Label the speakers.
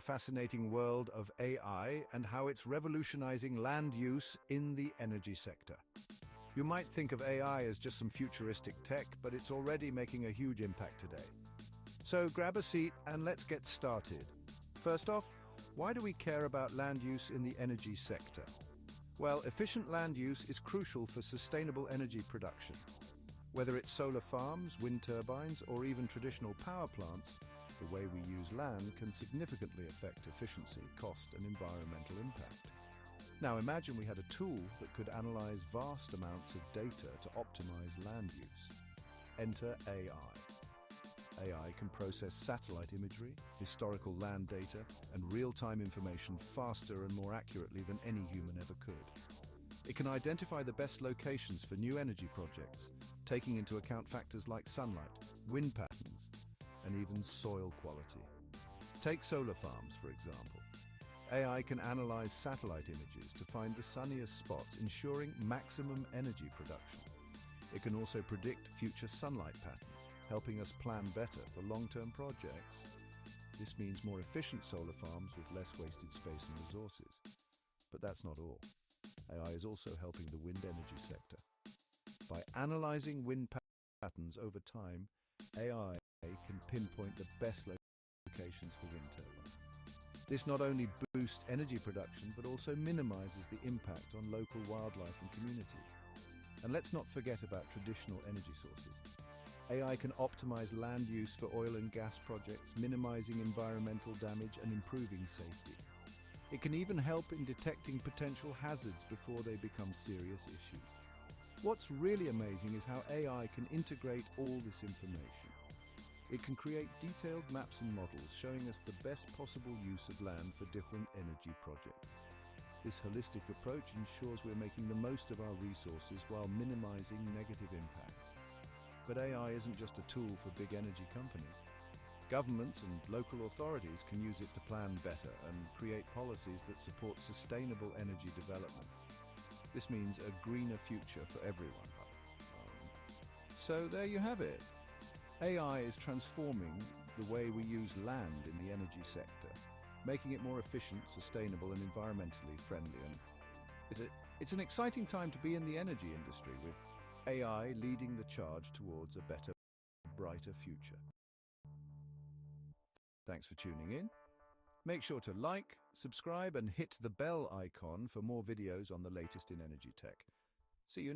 Speaker 1: fascinating world of AI and how it's revolutionizing land use in the energy sector. You might think of AI as just some futuristic tech, but it's already making a huge impact today. So grab a seat and let's get started. First off, why do we care about land use in the energy sector? Well, efficient land use is crucial for sustainable energy production. Whether it's solar farms, wind turbines, or even traditional power plants, the way we use land can significantly affect efficiency, cost, and environmental impact. Now imagine we had a tool that could analyze vast amounts of data to optimize land use. Enter AI. AI can process satellite imagery, historical land data, and real-time information faster and more accurately than any human ever could. It can identify the best locations for new energy projects, taking into account factors like sunlight, wind patterns, and even soil quality. Take solar farms, for example. AI can analyze satellite images to find the sunniest spots, ensuring maximum energy production. It can also predict future sunlight patterns, helping us plan better for long-term projects. This means more efficient solar farms with less wasted space and resources. But that's not all. AI is also helping the wind energy sector. By analyzing wind patterns over time, AI can pinpoint the best locations for wind turbines. This not only boosts energy production, but also minimizes the impact on local wildlife and communities. And let's not forget about traditional energy sources. AI can optimize land use for oil and gas projects, minimizing environmental damage and improving safety. It can even help in detecting potential hazards before they become serious issues. What's really amazing is how AI can integrate all this information. It can create detailed maps and models showing us the best possible use of land for different energy projects. This holistic approach ensures we're making the most of our resources while minimizing negative impacts. But AI isn't just a tool for big energy companies. Governments and local authorities can use it to plan better and create policies that support sustainable energy development. This means a greener future for everyone. So there you have it. AI is transforming the way we use land in the energy sector, making it more efficient, sustainable, and environmentally friendly. And it's an exciting time to be in the energy industry, with AI leading the charge towards a better, brighter future. Thanks for tuning in. Make sure to like, subscribe, and hit the bell icon for more videos on the latest in energy tech. See you next time.